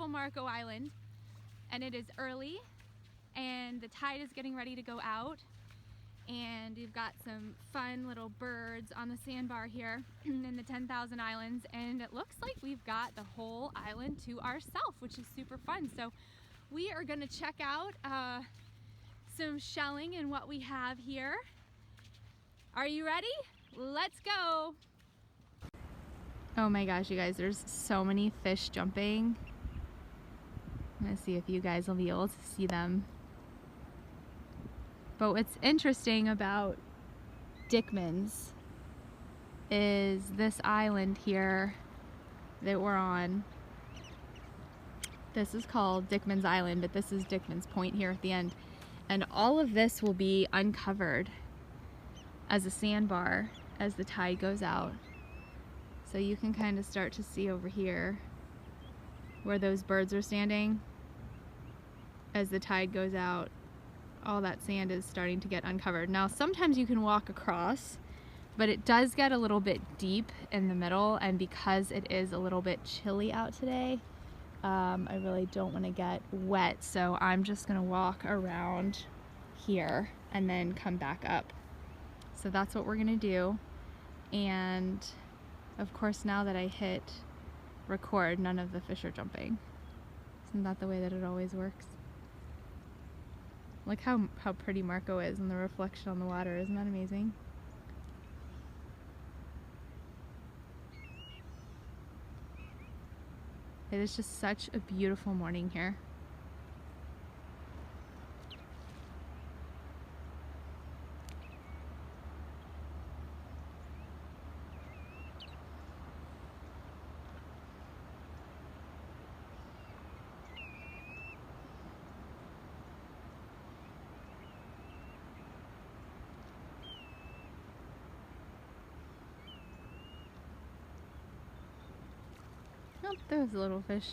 beautiful Marco Island, and it is early and the tide is getting ready to go out, and we've got some fun little birds on the sandbar here in the 10,000 Islands, and it looks like we've got the whole island to ourselves, which is super fun. So we are going to check out some shelling and what we have here. Are you ready? Let's go! Oh my gosh, you guys, there's so many fish jumping. I'm gonna see if you guys will be able to see them. But what's interesting about Dickman's is this island here that we're on. This is called Dickman's Island, but this is Dickman's Point here at the end. And all of this will be uncovered as a sandbar as the tide goes out. So you can kind of start to see over here where those birds are standing. As the tide goes out, all that sand is starting to get uncovered. Now sometimes you can walk across, but it does get a little bit deep in the middle, and because it is a little bit chilly out today, I really don't want to get wet, so I'm just gonna walk around here and then come back up. So that's what we're gonna do. And of course, now that I hit record, none of the fish are jumping. Isn't that the way that it always works? Look how pretty Marco is and the reflection on the water. Isn't that amazing? It is just such a beautiful morning here. Oh, there's a little fish.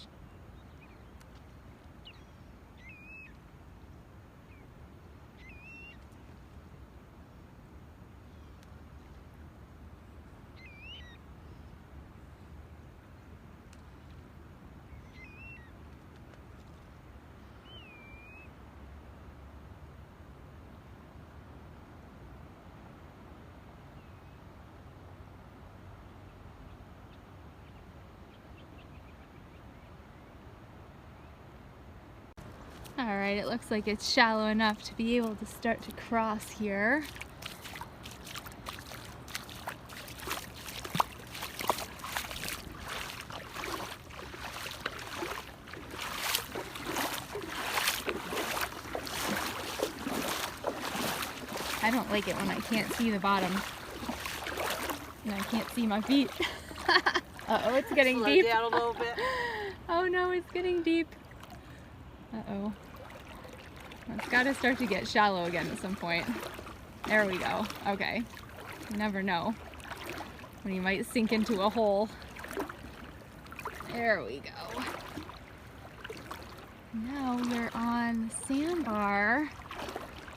Alright, it looks like it's shallow enough to be able to start to cross here. I don't like it when I can't see the bottom and I can't see my feet. Uh-oh, it's getting Slow deep. Down a little bit. Oh no, it's getting deep. Uh-oh. It's got to start to get shallow again at some point. There we go. Okay. You never know when you might sink into a hole. There we go. Now we're on the sandbar.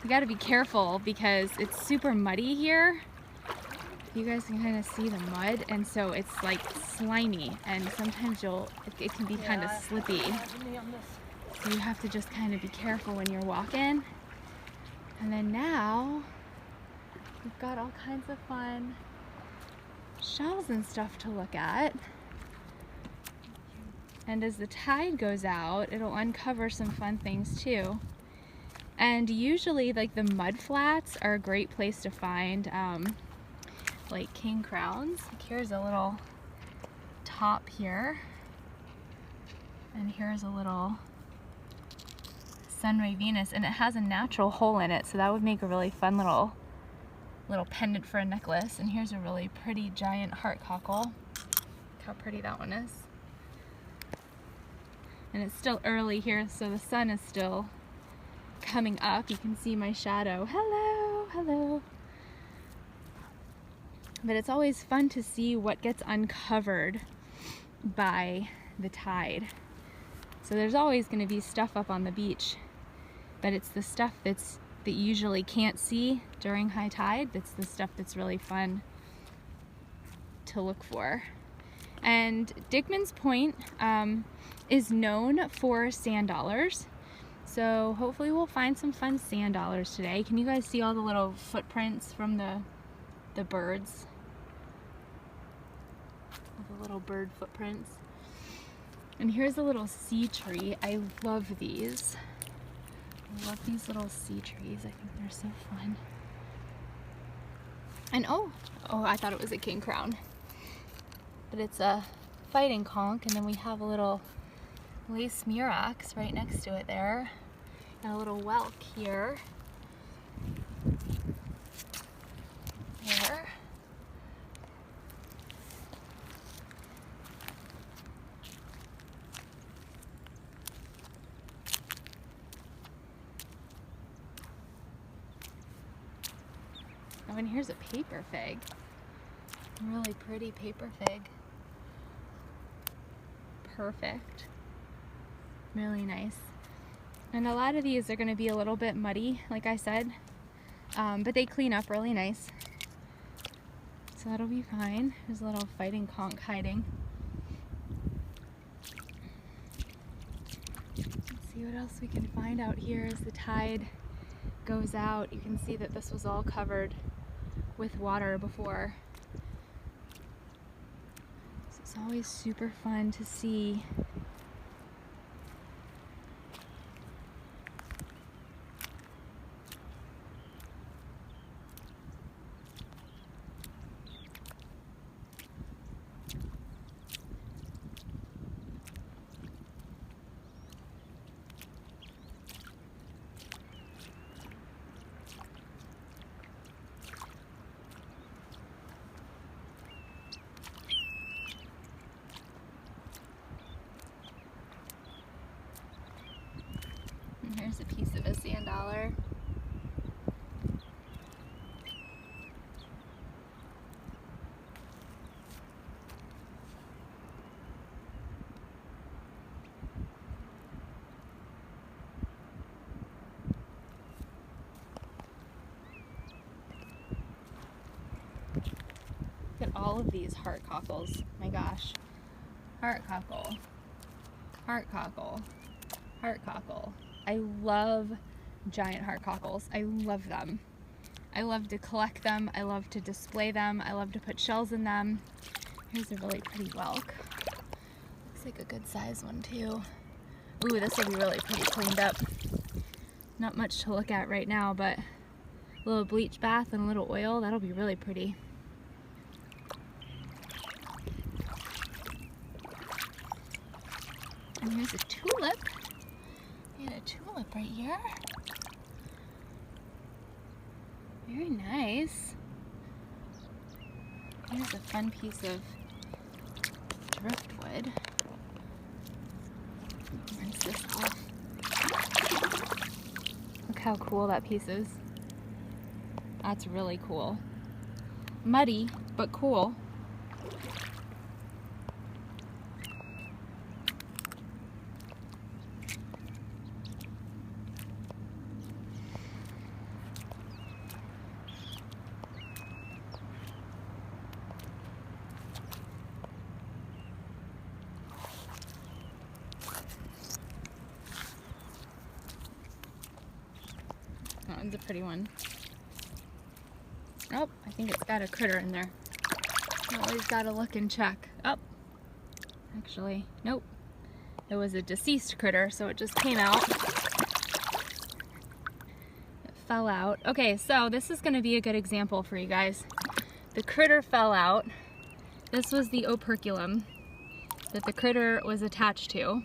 You got to be careful because it's super muddy here. You guys can kind of see the mud, and so it's like slimy, and sometimes it can be kind of slippy. So you have to just kind of be careful when you're walking. And then now we've got all kinds of fun shells and stuff to look at. And as the tide goes out, it'll uncover some fun things too. And usually like the mud flats are a great place to find like king crowns. Like here's a little top here. And here's a little Sunray Venus, and it has a natural hole in it, so that would make a really fun little pendant for a necklace. And here's a really pretty giant heart cockle. Look how pretty that one is. And it's still early here, so the sun is still coming up. You can see my shadow. Hello, hello. But it's always fun to see what gets uncovered by the tide. So there's always going to be stuff up on the beach, but it's the stuff that you usually can't see during high tide that's the stuff that's really fun to look for. And Dickman's Point is known for sand dollars. So hopefully we'll find some fun sand dollars today. Can you guys see all the little footprints from the birds? The little bird footprints. And here's a little sea tree. I love these. I love these little sea trees. I think they're so fun. And oh, I thought it was a king crown. But it's a fighting conch, and then we have a little lace murex right next to it there. And a little whelk here. There. Oh, and here's a paper fig. Really pretty paper fig. Perfect. Really nice. And a lot of these are going to be a little bit muddy, like I said, but they clean up really nice. So that'll be fine. There's a little fighting conch hiding. Let's see what else we can find out here as the tide goes out. You can see that this was all covered with water before. So it's always super fun to see. Here's a piece of a sand dollar. Look at all of these heart cockles. My gosh. Heart cockle. Heart cockle. Heart cockle. I love giant heart cockles. I love them. I love to collect them. I love to display them. I love to put shells in them. Here's a really pretty whelk. Looks like a good size one too. Ooh, this will be really pretty cleaned up. Not much to look at right now, but a little bleach bath and a little oil, that'll be really pretty. And here's a tulip. We had a tulip right here. Very nice. Here's a fun piece of driftwood. Rinse this off. Look how cool that piece is. That's really cool. Muddy, but cool. That one's a pretty one. Oh, I think it's got a critter in there. You always gotta look and check. Oh, actually, nope. It was a deceased critter, so it just came out. It fell out. Okay, so this is gonna be a good example for you guys. The critter fell out. This was the operculum that the critter was attached to.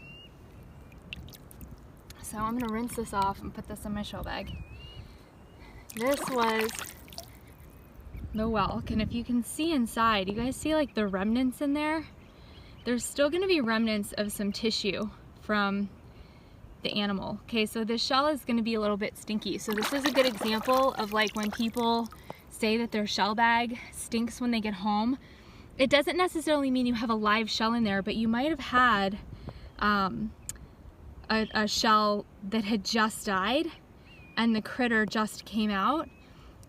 So I'm gonna rinse this off and put this in my shell bag. This was the whelk, and if you can see inside, you guys see like the remnants in there? There's still gonna be remnants of some tissue from the animal. Okay, so this shell is gonna be a little bit stinky. So this is a good example of like when people say that their shell bag stinks when they get home. It doesn't necessarily mean you have a live shell in there, but you might have had a shell that had just died and the critter just came out,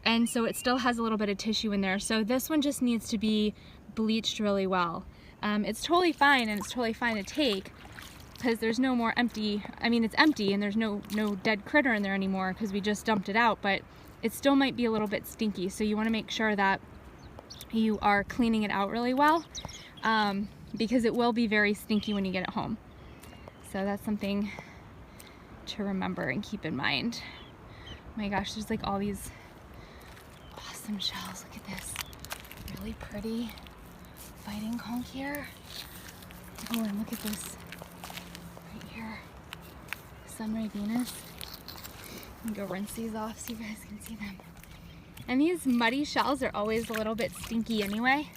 and so it still has a little bit of tissue in there. So this one just needs to be bleached really well. it's totally fine, and it's totally fine to take because there's no more empty, I mean, it's empty and there's no dead critter in there anymore because we just dumped it out, but it still might be a little bit stinky. So you want to make sure that you are cleaning it out really well, because it will be very stinky when you get it home. So that's something to remember and keep in mind. Oh my gosh, there's like all these awesome shells. Look at this, really pretty fighting conch here. Oh, and look at this right here, Sunray Venus. I'm gonna go rinse these off so you guys can see them. And these muddy shells are always a little bit stinky anyway,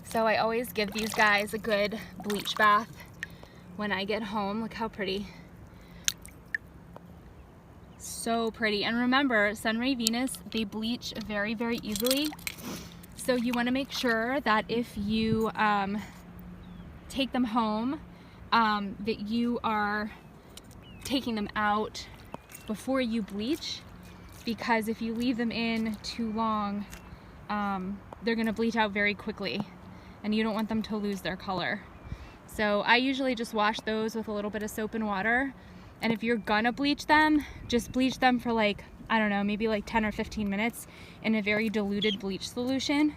so I always give these guys a good bleach bath when I get home. Look how pretty. So pretty. And remember, Sunray Venus, they bleach very, very easily. So you want to make sure that if you take them home, that you are taking them out before you bleach, because if you leave them in too long, they're going to bleach out very quickly, and you don't want them to lose their color. So I usually just wash those with a little bit of soap and water, and if you're gonna bleach them, just bleach them for like, I don't know, maybe like 10 or 15 minutes in a very diluted bleach solution.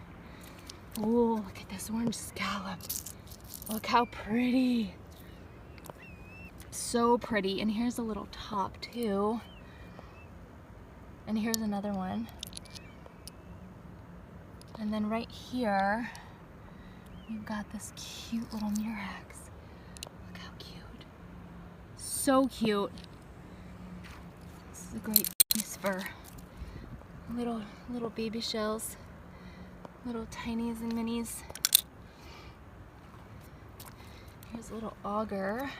Ooh, look at this orange scallop. Look how pretty. So pretty. And here's a little top too. And here's another one. And then right here, you've got this cute little murex. Look how cute. So cute. This is a great piece for little baby shells. Little tinies and minis. Here's a little auger.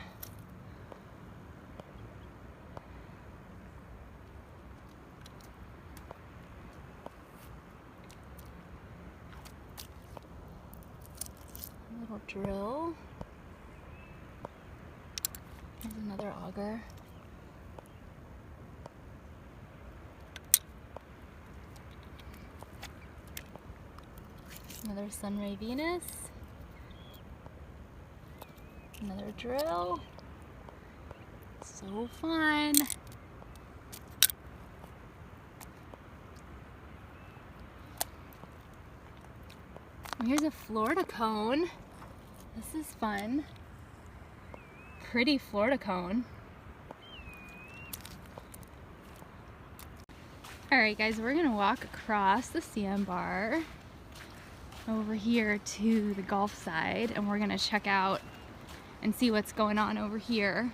A little drill. Here's another auger. Another Sunray Venus. Another drill. So fun. And here's a Florida cone. This is fun. Pretty Florida cone. Alright guys, we're gonna walk across the sandbar over here to the Gulf side, and we're gonna check out and see what's going on over here.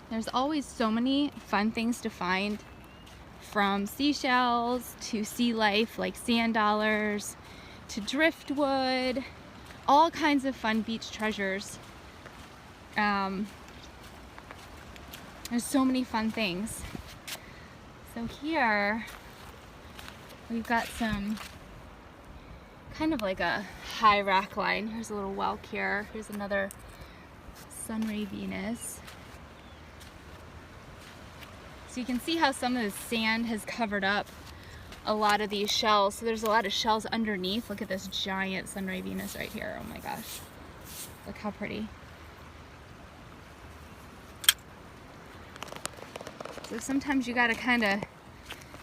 There's always so many fun things to find, from seashells to sea life like sand dollars to driftwood, all kinds of fun beach treasures. There's so many fun things. So here we've got some kind of like a high rack line. Here's a little whelk here. Here's another Sunray Venus. So you can see how some of the sand has covered up a lot of these shells. So there's a lot of shells underneath. Look at this giant Sunray Venus right here. Oh my gosh. Look how pretty. So sometimes you gotta kind of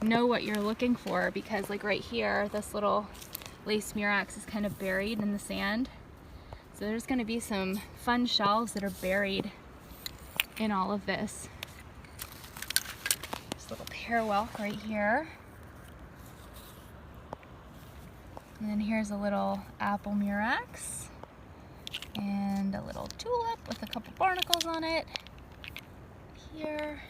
know what you're looking for, because like right here, this little lace murex is kind of buried in the sand. So there's going to be some fun shells that are buried in all of this. This little pear whelk right here. And then here's a little apple murex. And a little tulip with a couple barnacles on it. Here.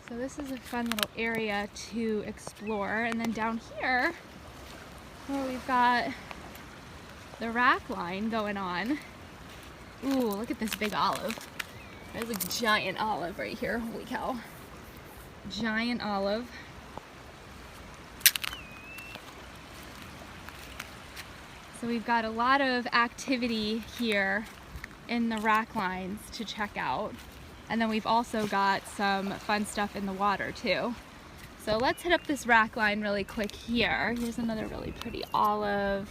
So this is a fun little area to explore. And then down here, where we've got the rack line going on. Ooh, look at this big olive. There's a giant olive right here. Holy cow. Giant olive. So we've got a lot of activity here in the rack lines to check out. And then we've also got some fun stuff in the water too. So let's hit up this rack line really quick here. Here's another really pretty olive.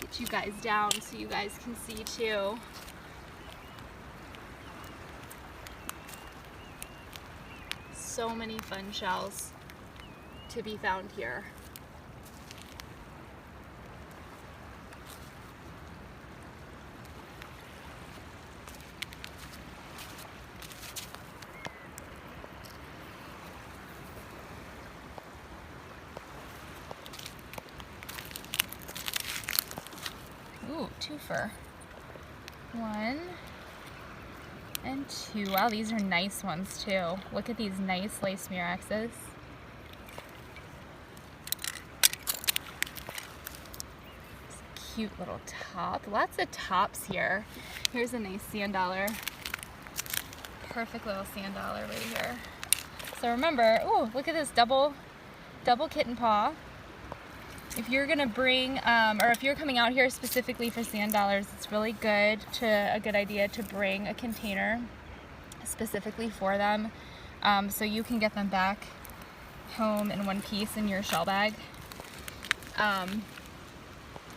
Get you guys down so you guys can see too. So many fun shells to be found here. Ooh, twofer. 1 and 2. Wow, these are nice ones too. Look at these nice lace murexes. Cute little top. Lots of tops here. Here's a nice sand dollar. Perfect little sand dollar right here. So remember, oh, look at this double kitten paw. If you're gonna bring, or if you're coming out here specifically for sand dollars, it's really a good idea to bring a container specifically for them, so you can get them back home in one piece in your shell bag.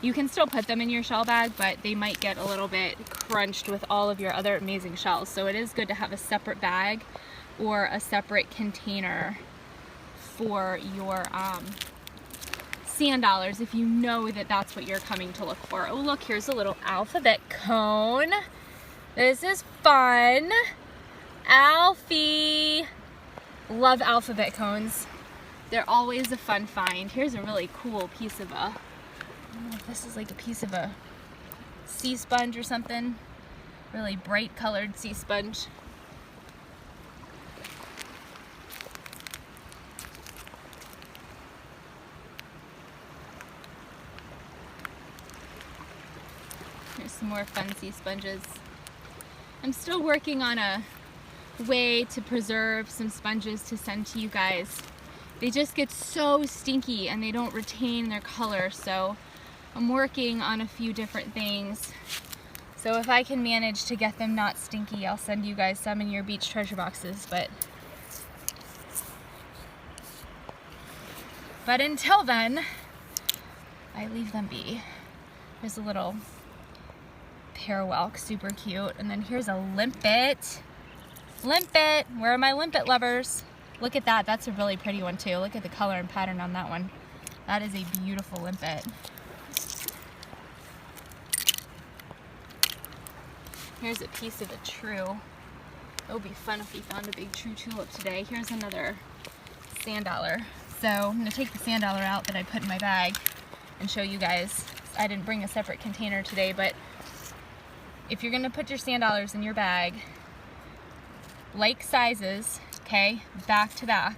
You can still put them in your shell bag, but they might get a little bit crunched with all of your other amazing shells. So it is good to have a separate bag or a separate container for your sand dollars if you know that that's what you're coming to look for. Oh look, here's a little alphabet cone. This is fun. Alfie. Love alphabet cones. They're always a fun find. Here's a really cool piece of I don't know if this is like a piece of a sea sponge or something. Really bright colored sea sponge. Here's some more fun sea sponges. I'm still working on a way to preserve some sponges to send to you guys. They just get so stinky and they don't retain their color, so I'm working on a few different things. So if I can manage to get them not stinky, I'll send you guys some in your beach treasure boxes, but until then, I leave them be. There's a little parwelk, super cute. And then here's a limpet. Limpet! Where are my limpet lovers? Look at that. That's a really pretty one too. Look at the color and pattern on that one. That is a beautiful limpet. Here's a piece of a true. It would be fun if we found a big true tulip today. Here's another sand dollar. So I'm going to take the sand dollar out that I put in my bag and show you guys. I didn't bring a separate container today, but if you're going to put your sand dollars in your bag, like sizes, okay, back to back,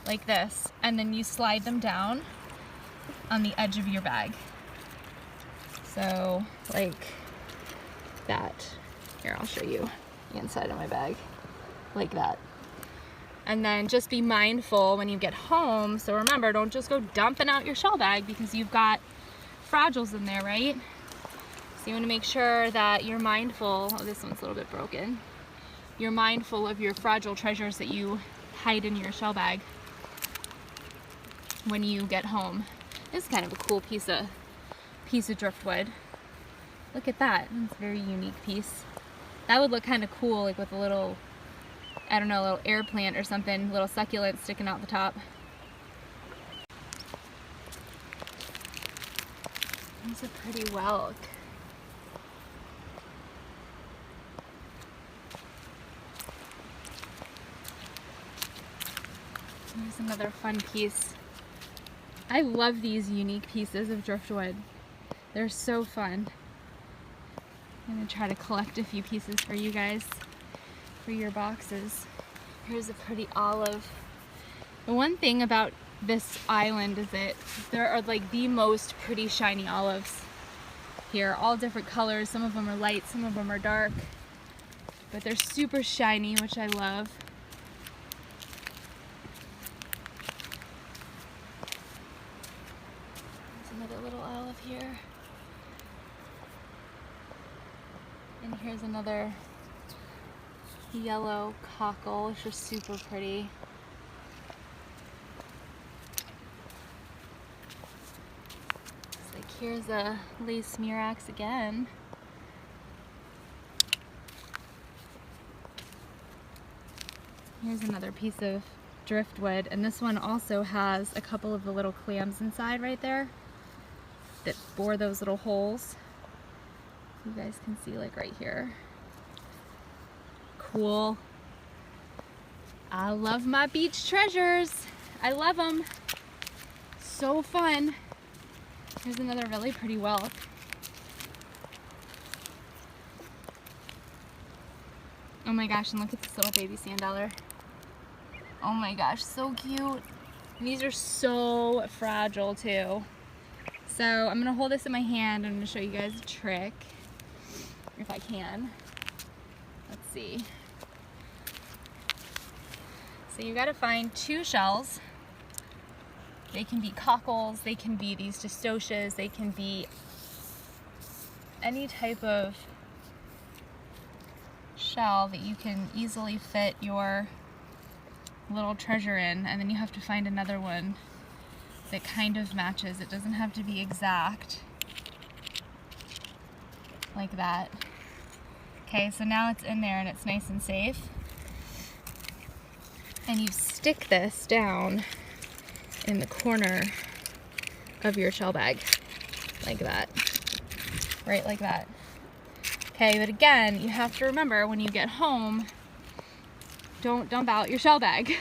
like this, and then you slide them down on the edge of your bag. So, like that. Here, I'll show you the inside of my bag. Like that. And then just be mindful when you get home. So remember, don't just go dumping out your shell bag because you've got fragiles in there, right? So you want to make sure that you're mindful. Oh, this one's a little bit broken. You're mindful of your fragile treasures that you hide in your shell bag when you get home. This is kind of a cool piece of driftwood. Look at that. It's a very unique piece. That would look kind of cool, like with a little, I don't know, a little air plant or something, little succulent sticking out the top. It's a pretty whelk. Here's another fun piece. I love these unique pieces of driftwood. They're so fun. I'm gonna try to collect a few pieces for you guys for your boxes. Here's a pretty olive. The one thing about this island is that there are like the most pretty shiny olives here, all different colors. Some of them are light, some of them are dark, but they're super shiny, which I love. There's another little olive here. And here's another yellow cockle. It's just super pretty. It's like here's a lace mirax again. Here's another piece of driftwood, and this one also has a couple of the little clams inside right there that bore those little holes. You guys can see like right here. Cool. I love my beach treasures. I love them. So fun. Here's another really pretty whelk. Oh my gosh, and look at this little baby sand dollar. Oh my gosh, so cute. These are so fragile too. So I'm gonna hold this in my hand. I'm gonna show you guys a trick, if I can. Let's see. So you gotta find 2 shells. They can be cockles, they can be these distocias, they can be any type of shell that you can easily fit your little treasure in, and then you have to find another one that kind of matches. It doesn't have to be exact, like that. Okay, so now it's in there and it's nice and safe. And you stick this down in the corner of your shell bag, like that, right like that. Okay, but again, you have to remember when you get home, don't dump out your shell bag.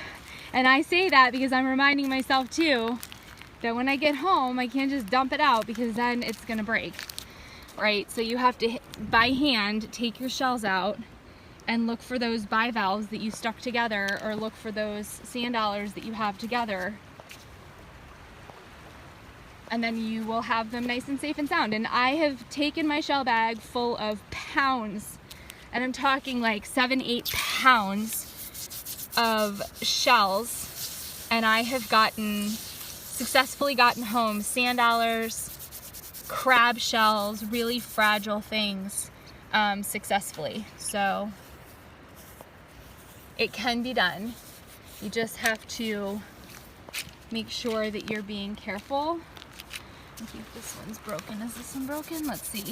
And I say that because I'm reminding myself too that when I get home, I can't just dump it out because then it's gonna break, right? So you have to, by hand, take your shells out and look for those bivalves that you stuck together, or look for those sand dollars that you have together. And then you will have them nice and safe and sound. And I have taken my shell bag full of pounds, and I'm talking like 7-8 pounds of shells, and I have successfully gotten home sand dollars, crab shells, really fragile things successfully. So it can be done. You just have to make sure that you're being careful. Let's see if this one's broken. Is this one broken? Let's see.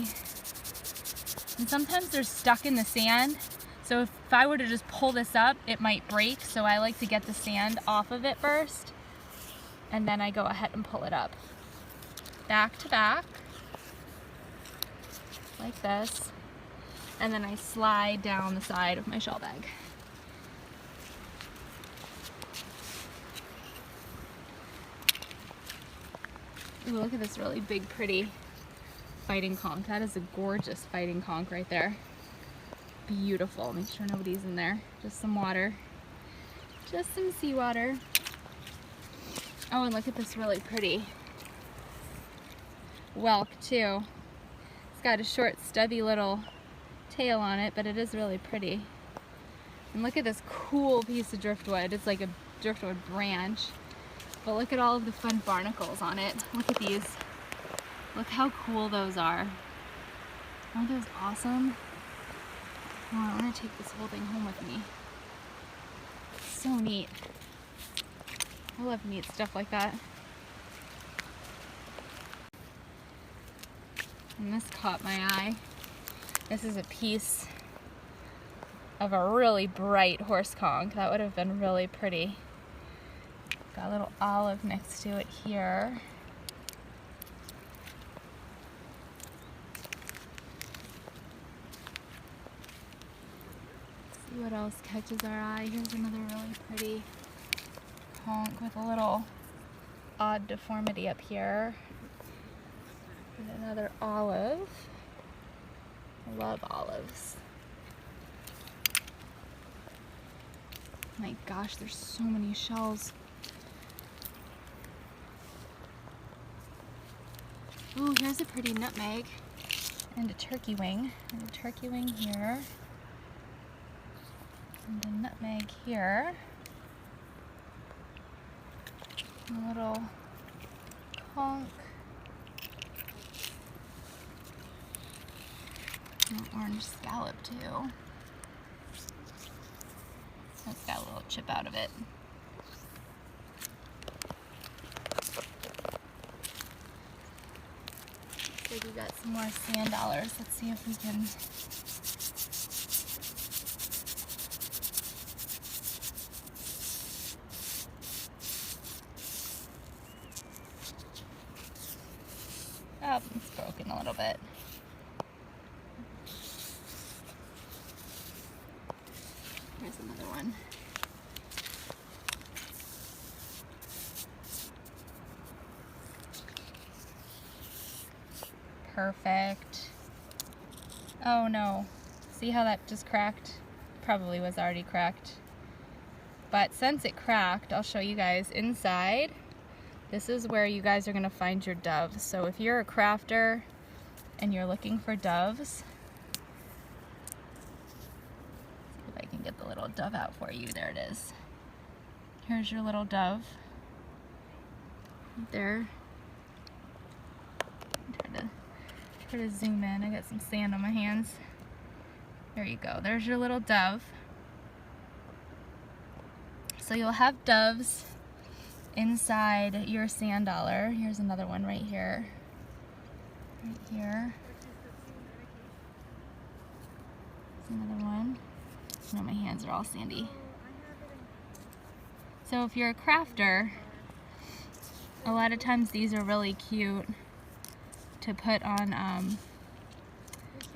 And sometimes they're stuck in the sand. So if I were to just pull this up, it might break. So I like to get the sand off of it first, and then I go ahead and pull it up. Back to back, like this. And then I slide down the side of my shell bag. Ooh, look at this really big, pretty fighting conch. That is a gorgeous fighting conch right there. Beautiful. Make sure nobody's in there. Just some water. Just some seawater. Oh, and look at this really pretty whelk too. It's got a short, stubby little tail on it, but it is really pretty. And look at this cool piece of driftwood. It's like a driftwood branch. But look at all of the fun barnacles on it. Look at these. Look how cool those are. Aren't those awesome? Oh, I want to take this whole thing home with me. It's so neat. I love neat stuff like that. And this caught my eye. This is a piece of a really bright horse conch. That would have been really pretty. Got a little olive next to it here. Let's see what else catches our eye. Here's another really pretty conch with a little odd deformity up here. And another olive. I love olives. My gosh, there's so many shells. Ooh, here's a pretty nutmeg and a turkey wing. And a turkey wing here. And a nutmeg here. And a little conch. And an orange scallop too. chip out of it. So we got some more sand dollars. Let's see if we can. Oh, it's broken a little bit. Here's another one. Perfect. Oh no. See how that just cracked? Probably was already cracked. But since it cracked, I'll show you guys inside. This is where you guys are going to find your doves. So if you're a crafter and you're looking for doves, see if I can get the little dove out for you. There it is. Here's your little dove. Right there. Try to zoom in. I got some sand on my hands. There you go. There's your little dove. So you'll have doves inside your sand dollar. Here's another one right here. Right here. There's another one. No, my hands are all sandy. So if you're a crafter, a lot of times these are really cute to put on,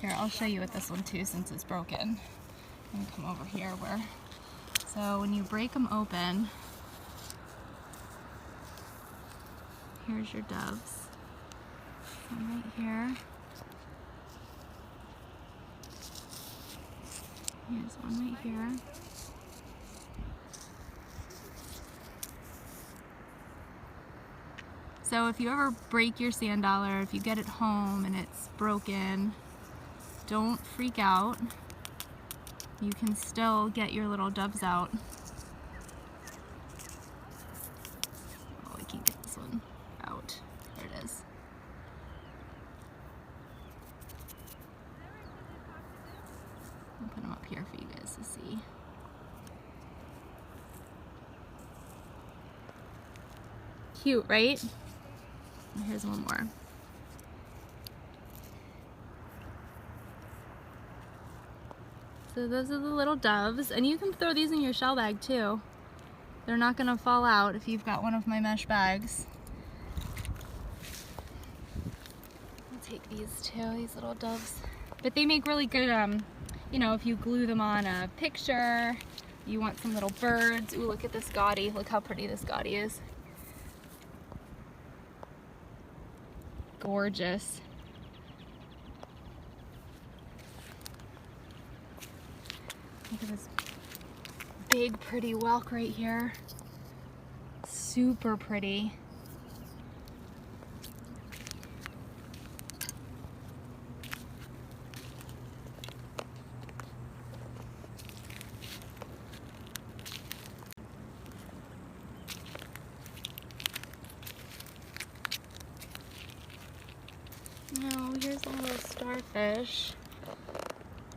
here, I'll show you with this one too since it's broken. Let me come over here so when you break them open, here's your doves. One right here. Here's one right here. So if you ever break your sand dollar, if you get it home and it's broken, don't freak out. You can still get your little doves out. Oh, I can't get this one out. There it is. I'll put them up here for you guys to see. Cute, right? Here's one more. So those are the little doves, and you can throw these in your shell bag too. They're not gonna fall out if you've got one of my mesh bags. I'll take these too, these little doves. But they make really good, you know, if you glue them on a picture, you want some little birds. Ooh, look at this gaudy. Look how pretty this gaudy is. Gorgeous. Look at this big pretty whelk right here. Super pretty. Oh, here's a little starfish.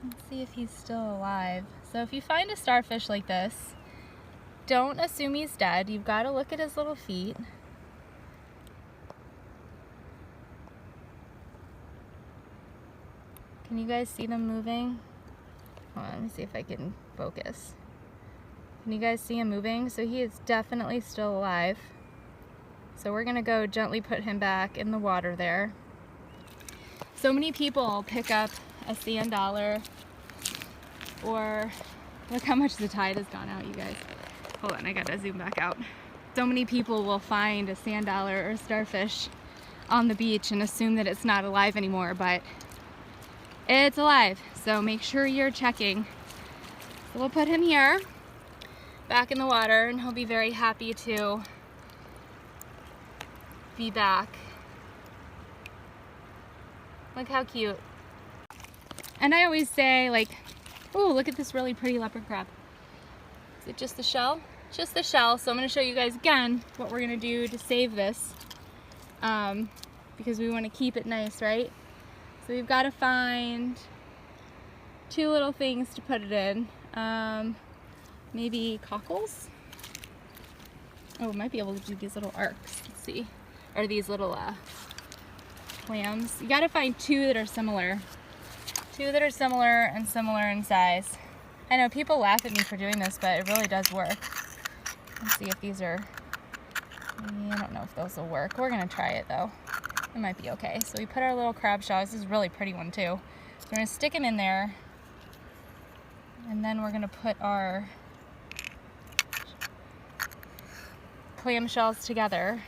Let's see if he's still alive. So if you find a starfish like this, don't assume he's dead. You've got to look at his little feet. Can you guys see them moving? Hold on, let me see if I can focus. Can you guys see him moving? So he is definitely still alive. So we're gonna go gently put him back in the water there. So many people pick up a sand dollar, or look how much the tide has gone out, you guys. Hold on, I gotta zoom back out. So many people will find a sand dollar or a starfish on the beach and assume that it's not alive anymore, but it's alive. So make sure you're checking. So we'll put him here, back in the water, and he'll be very happy to be back. Look how cute. And I always say, like, oh, look at this really pretty leopard crab. Is it just the shell? Just the shell. So I'm going to show you guys again what we're going to do to save this, because we want to keep it nice, right? So we've got to find two little things to put it in. maybe cockles. Oh, we might be able to do these little arcs. Let's see. Or these little clams. You gotta find two that are similar. Two that are similar and similar in size. I know people laugh at me for doing this, but it really does work. Let's see if these are, I don't know if those will work. We're gonna try it though. It might be okay. So we put our little crab shell. This is a really pretty one too. So we're gonna stick them in there. And then we're gonna put our clam shells together.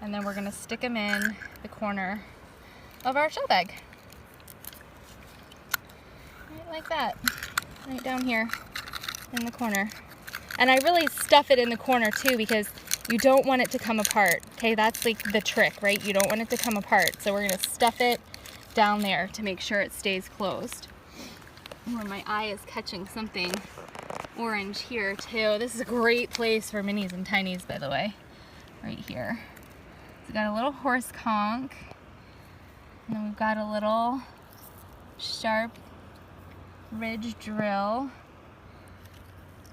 And then we're gonna stick them in the corner of our shell bag. Right like that. Right down here in the corner. And I really stuff it in the corner too because you don't want it to come apart. Okay, that's like the trick, right? You don't want it to come apart. So we're gonna stuff it down there to make sure it stays closed. Where my eye is catching something orange here too. This is a great place for minis and tinies, by the way. Right here. So we've got a little horse conch. And then we've got a little sharp ridge drill.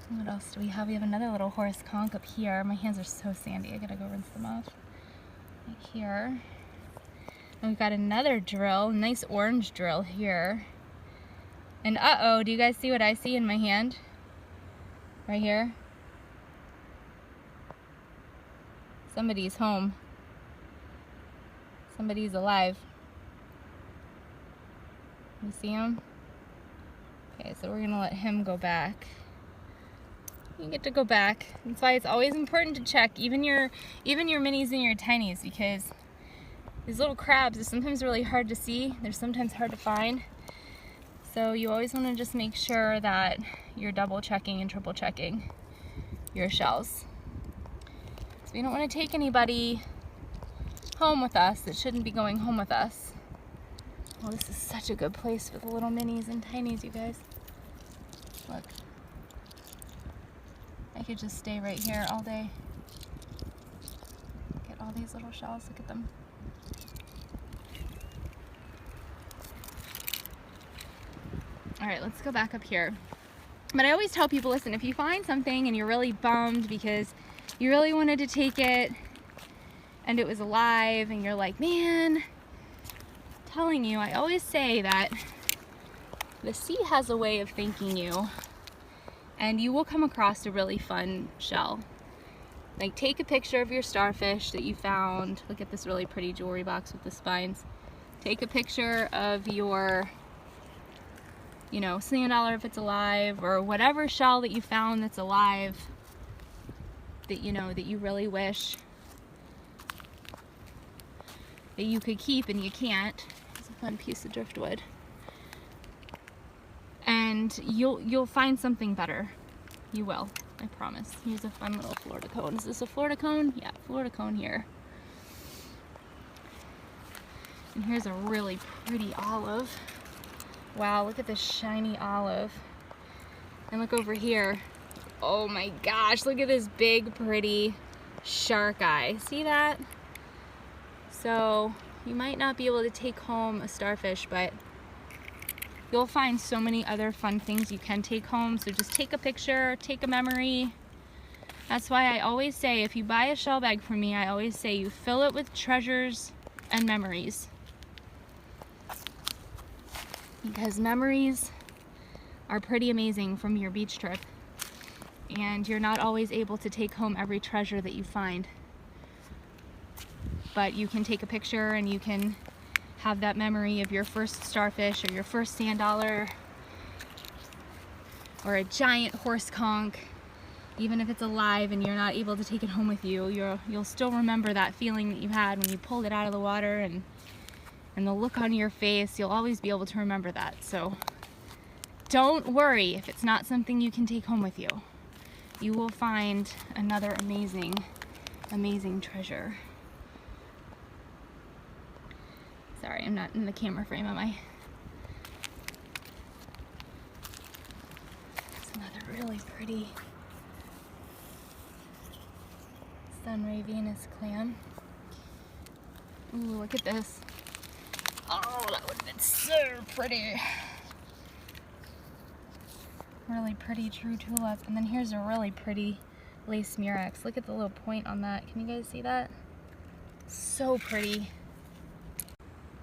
What else do we have? We have another little horse conch up here. My hands are so sandy. I gotta go rinse them off. Right here. And we've got another drill, nice orange drill here. And uh-oh, do you guys see what I see in my hand? Right here. Somebody's home. Somebody's alive. You see him? Okay, so we're gonna let him go back. You get to go back. That's why it's always important to check even your minis and your tinies, because these little crabs are sometimes really hard to see. They're sometimes hard to find. So you always want to just make sure that you're double checking and triple checking your shells. So we don't want to take anybody home with us that shouldn't be going home with us. Oh, this is such a good place for the little minis and tinies, you guys. Look. I could just stay right here all day. Get all these little shells, look at them. All right, let's go back up here. But I always tell people, listen, if you find something and you're really bummed because you really wanted to take it and it was alive and you're like, man, I'm telling you, I always say that the sea has a way of thanking you, and you will come across a really fun shell. Like, take a picture of your starfish that you found. Look at this really pretty jewelry box with the spines. Take a picture of your, you know, sand dollar if it's alive, or whatever shell that you found that's alive that, you know, that you really wish that you could keep and you can't. It's a fun piece of driftwood. And you'll find something better. You will, I promise. Here's a fun little Florida cone. Is this a Florida cone? Yeah, Florida cone here. And here's a really pretty olive. Wow, look at this shiny olive. And look over here. Oh my gosh, look at this big, pretty shark eye. See that? So, you might not be able to take home a starfish, but you'll find so many other fun things you can take home. So just take a picture, take a memory. That's why I always say, if you buy a shell bag from me, I always say you fill it with treasures and memories. Because memories are pretty amazing from your beach trip. And you're not always able to take home every treasure that you find. But you can take a picture and you can have that memory of your first starfish or your first sand dollar or a giant horse conch. Even if it's alive and you're not able to take it home with you, you'll still remember that feeling that you had when you pulled it out of the water, and the look on your face. You'll always be able to remember that. So don't worry if it's not something you can take home with you. You will find another amazing, amazing treasure. Sorry, I'm not in the camera frame, am I? It's another really pretty sunray Venus clam. Ooh, look at this. Oh, that would have been so pretty. really pretty true tulip. And then here's a really pretty lace murex. Look at the little point on that. Can you guys see that? So pretty.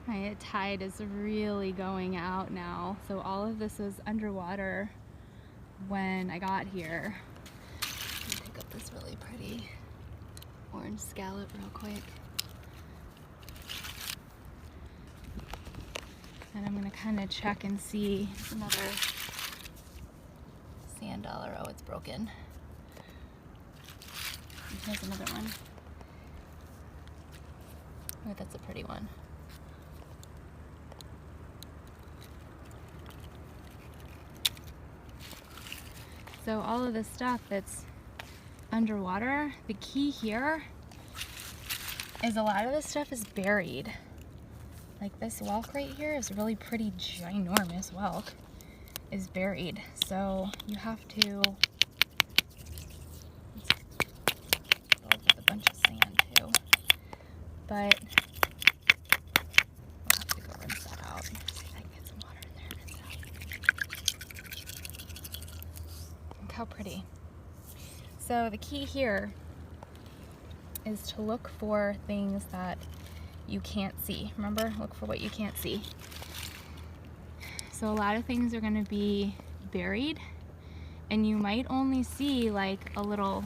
My tide is really going out now. So all of this was underwater when I got here. Let me pick up this really pretty orange scallop real quick. And I'm gonna kind of check and see. Another sand dollar. Oh, it's broken. And here's another one. Oh, that's a pretty one. So all of this stuff that's underwater, the key here is a lot of this stuff is buried. Like this whelk right here is a really pretty ginormous whelk, is buried. So you have to, filled with a bunch of sand too, but we'll have to go rinse that out. See if I can get some water in there and rinse it out. Look how pretty. So the key here is to look for things that you can't see. Remember, look for what you can't see. So a lot of things are going to be buried, and you might only see like a little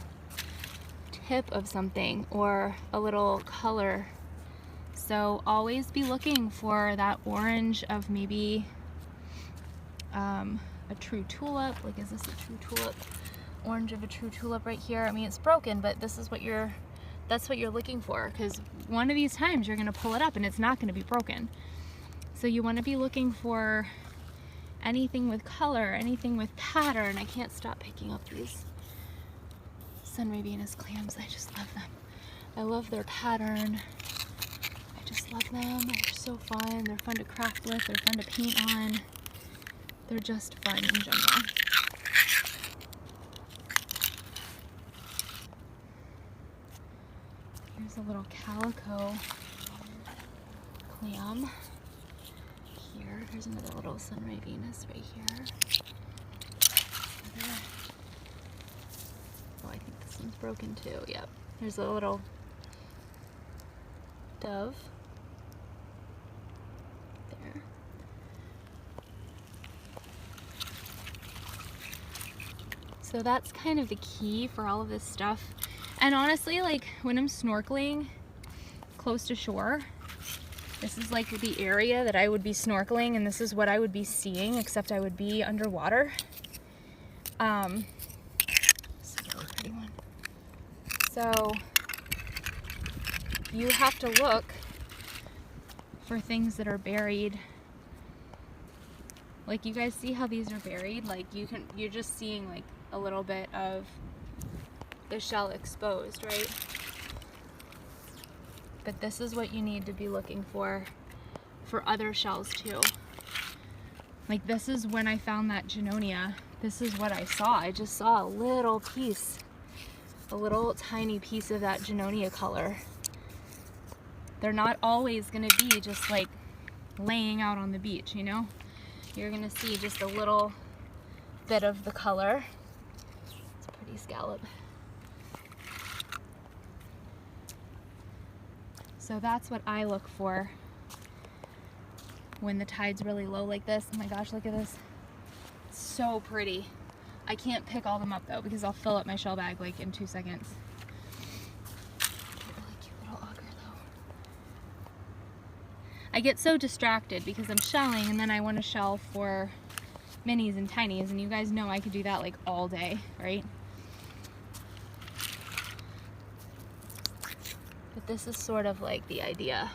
tip of something or a little color. So always be looking for that orange of maybe a true tulip. Like, is this a true tulip? Orange of a true tulip right here. I mean, it's broken, but this is what that's what you're looking for, because one of these times you're going to pull it up and it's not going to be broken. So you want to be looking for anything with color, anything with pattern. I can't stop picking up these Sunray Venus clams. I just love them. I love their pattern. I just love them. They're so fun. They're fun to craft with. They're fun to paint on. They're just fun in general. Here's a little calico clam here. Here's another little Sunray Venus right here. Oh, I think this one's broken too. Yep. There's a little dove there. So that's kind of the key for all of this stuff. And honestly, like when I'm snorkeling close to shore, this is like the area that I would be snorkeling, and this is what I would be seeing, except I would be underwater. This is a really pretty one. So you have to look for things that are buried. Like, you guys see how these are buried? Like, you're just seeing like a little bit of the shell exposed, right? But this is what you need to be looking for other shells too. Like, this is when I found that Junonia. This is what I saw. I just saw a little piece, a little tiny piece of that Junonia color. They're not always gonna be just like laying out on the beach, you know? You're gonna see just a little bit of the color. It's a pretty scallop. So that's what I look for when the tide's really low like this. Oh my gosh, look at this. It's so pretty. I can't pick all them up though, because I'll fill up my shell bag like in 2 seconds. Really cute little auger though. I get so distracted because I'm shelling, and then I want to shell for minis and tinies, and you guys know I could do that like all day, right? But this is sort of like the idea.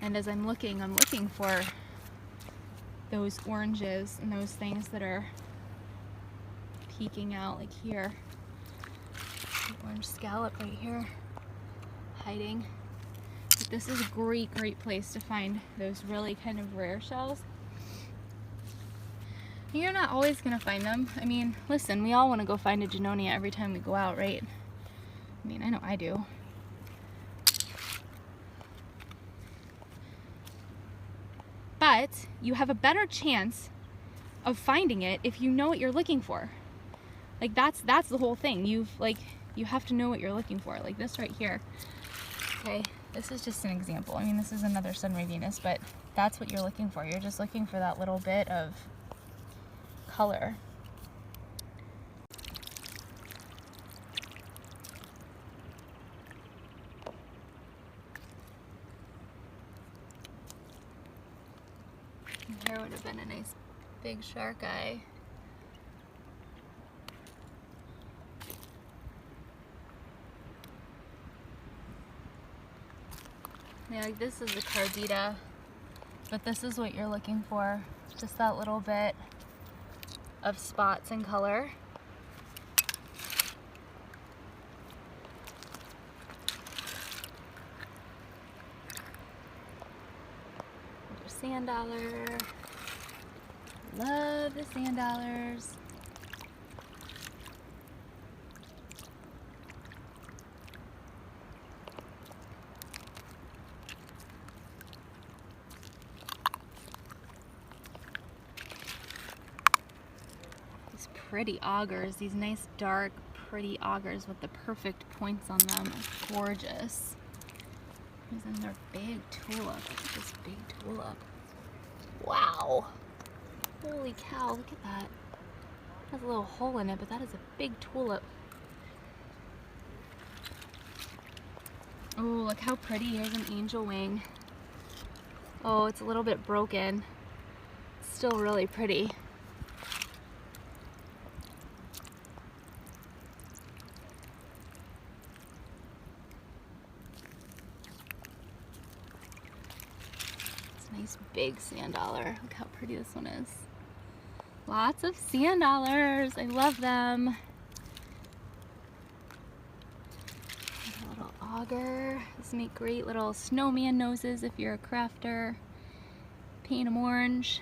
And as I'm looking for those oranges and those things that are peeking out, like here. The orange scallop right here, hiding. But this is a great place to find those really kind of rare shells. You're not always gonna find them. I mean, listen, we all wanna go find a Junonia every time we go out, right? I mean, I know I do. But you have a better chance of finding it if you know what you're looking for. Like that's the whole thing. You have to know what you're looking for. Like this right here. Okay, this is just an example. I mean, this is another sunray Venus, but that's what you're looking for. You're just looking for that little bit of color. Here would have been a nice big shark eye. Yeah, like this is a cardita, but this is what you're looking for. Just that little bit of spots and color. Sand dollar. Love the sand dollars. These pretty augers, these nice dark pretty augers with the perfect points on them. Gorgeous. And their big tulip. Look at this big tulip. Wow. Holy cow, look at that. It has a little hole in it, but that is a big tulip. Oh, look how pretty. Here's an angel wing. Oh, it's a little bit broken. Still really pretty. Nice big sand dollar. Look how pretty this one is. Lots of sand dollars. I love them. A little auger. These make great little snowman noses if you're a crafter. Paint them orange.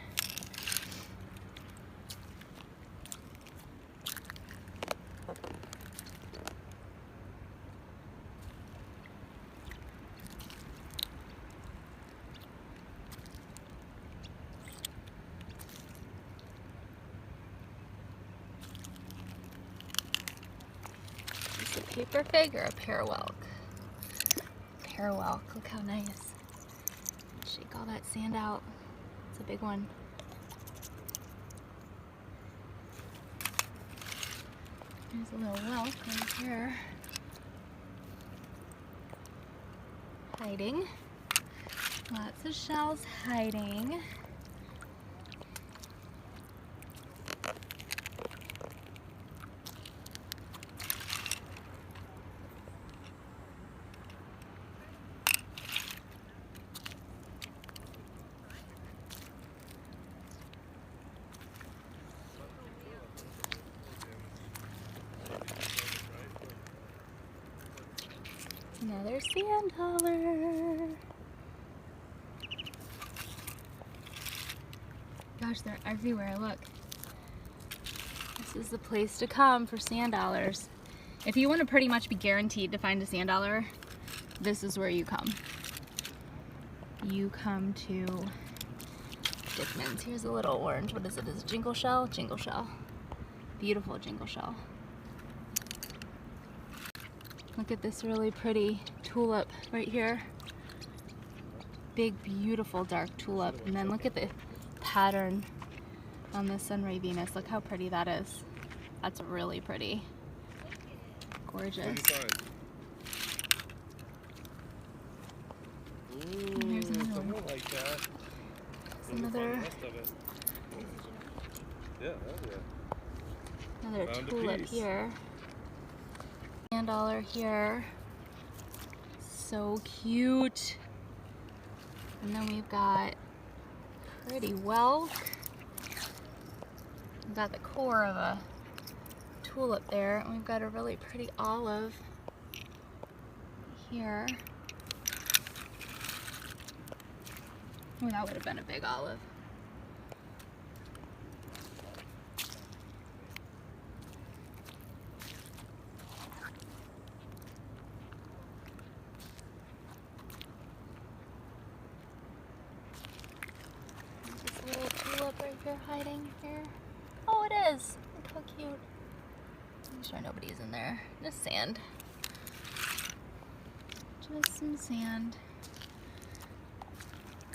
A paper fig or a parwelk? Parwelk, look how nice. Shake all that sand out. It's a big one. There's a little whelk right here. Hiding. Lots of shells hiding. Another sand dollar. Gosh, they're everywhere. Look. This is the place to come for sand dollars. If you want to pretty much be guaranteed to find a sand dollar, this is where you come. You come to Dickman's. Here's a little orange. What is it? Is it jingle shell? Jingle shell. Beautiful jingle shell. Look at this really pretty tulip right here. Big, beautiful dark tulip. And then look at the pattern on the sunray Venus. Look how pretty that is. That's really pretty. Gorgeous. And here's another one. Like that. Another tulip here. Sand dollar here. So cute. And then we've got pretty whelk. We've got the core of a tulip there, and we've got a really pretty olive here. Oh, that would have been a big olive. This little tulip right creature hiding here? Oh, it is. Look how cute. I'm sure nobody's in there. Just sand. Just some sand.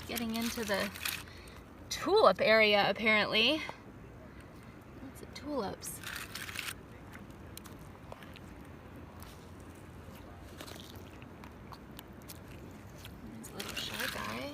Getting into the tulip area, apparently. Lots of tulips. There's a little shark eye.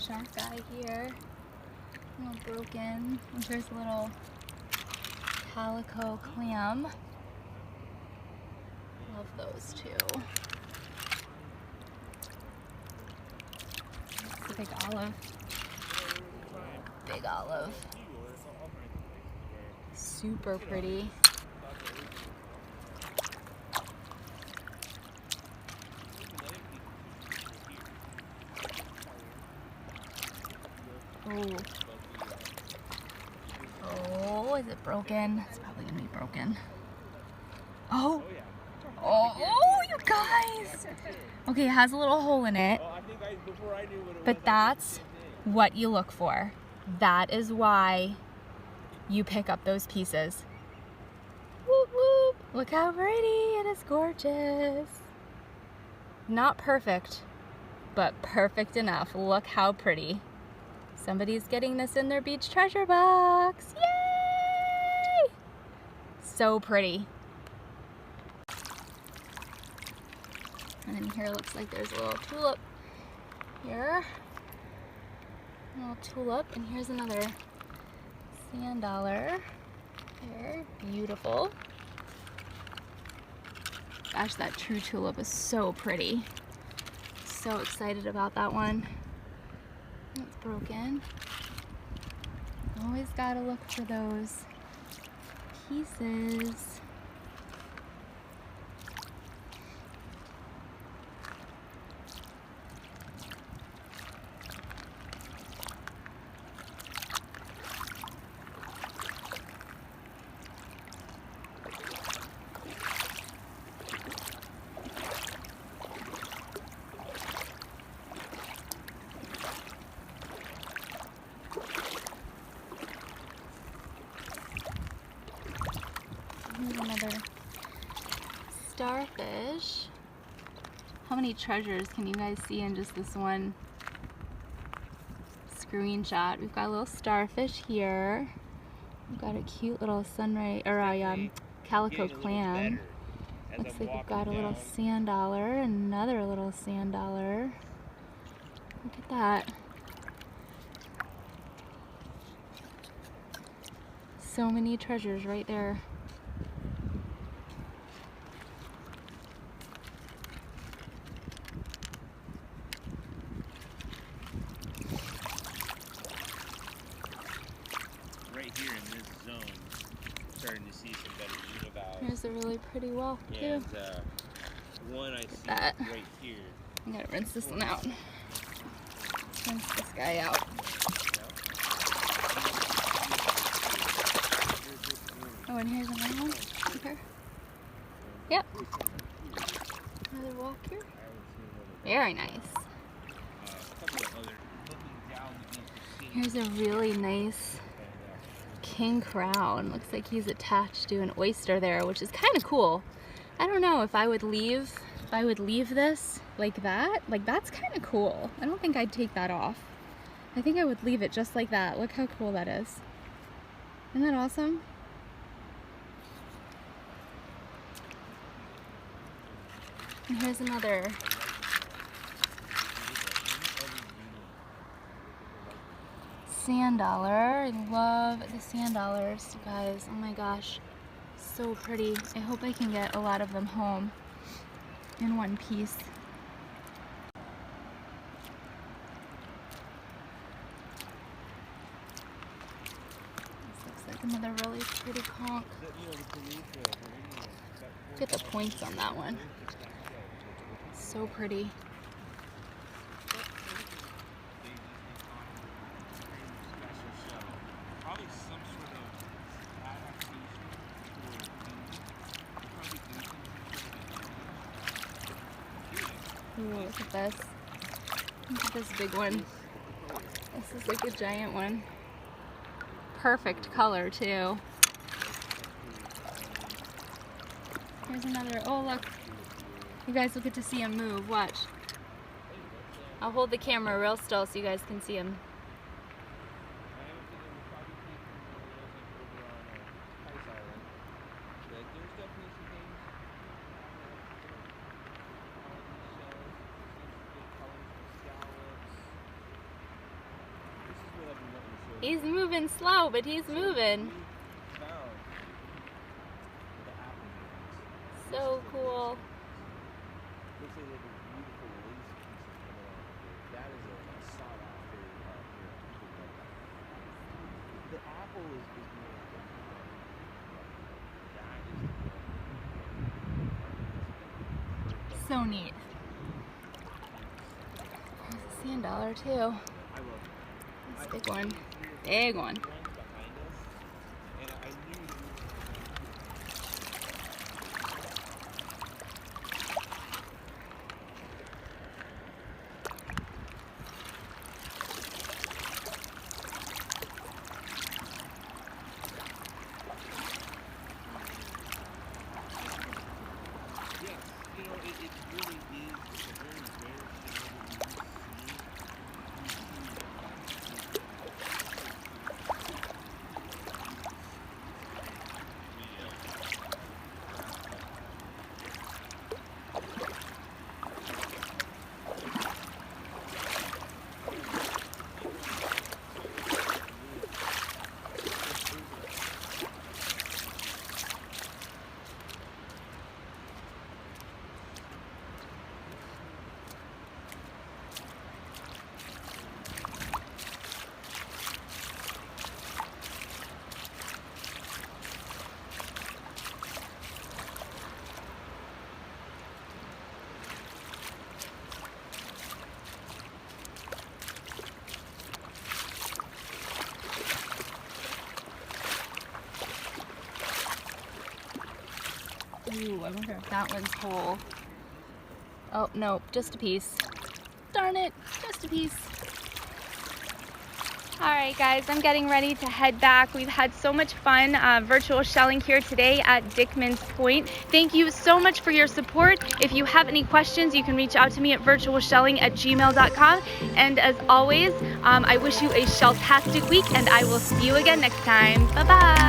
Shark eye here, a little broken. And here's a little calico clam. Love those too. It's a big olive. Big olive. Super pretty. Oh, is it broken? It's probably gonna be broken. Oh, you guys! Okay, it has a little hole in it, but that's what you look for. That is why you pick up those pieces. Whoop, whoop. Look how pretty, it is gorgeous. Not perfect, but perfect enough. Look how pretty. Somebody's getting this in their beach treasure box. Yay! So pretty. And then here looks like there's a little tulip here. A little tulip, and here's another sand dollar. Here, beautiful. Gosh, that true tulip is so pretty. So excited about that one. It's broken. Always gotta look for those pieces. Here's another starfish. How many treasures can you guys see in just this one screenshot? We've got a little starfish here. We've got a cute little sunray or a calico clam. Looks like we've got a little sand dollar, another little sand dollar. Look at that. So many treasures right there. Right here in this zone, starting to see some better univalves. Here's a really pretty wall too. And one I see that. right here. I gotta rinse this one out. Rinse this guy out. Oh, and here's another one. Here. Yep. Another walk here. Very nice. Here's a really nice king crown. Looks like he's attached to an oyster there, which is kind of cool. I don't know if I would leave this like that. Like, that's kind of cool. I don't think I'd take that off. I think I would leave it just like that. Look how cool that is. Isn't that awesome? And here's another. Sand dollar. I love the sand dollars, you guys. Oh my gosh. So pretty. I hope I can get a lot of them home in one piece. This looks like another really pretty conch. Look at the points on that one. So pretty. Ooh, look at this. Look at this big one. This is like a giant one. Perfect color too. Here's another. Oh look. You guys will get to see him move. Watch. I'll hold the camera real still so you guys can see him. He's moving slow, but he's moving. So cool. So neat. There's a sand dollar too. This big one. Big one. Ooh, I wonder if that one's whole. Oh, no, just a piece. Darn it, just a piece. All right, guys, I'm getting ready to head back. We've had so much fun virtual shelling here today at Dickman's Point. Thank you so much for your support. If you have any questions, you can reach out to me at virtualshelling@gmail.com. And as always, I wish you a shelltastic week, and I will see you again next time. Bye-bye.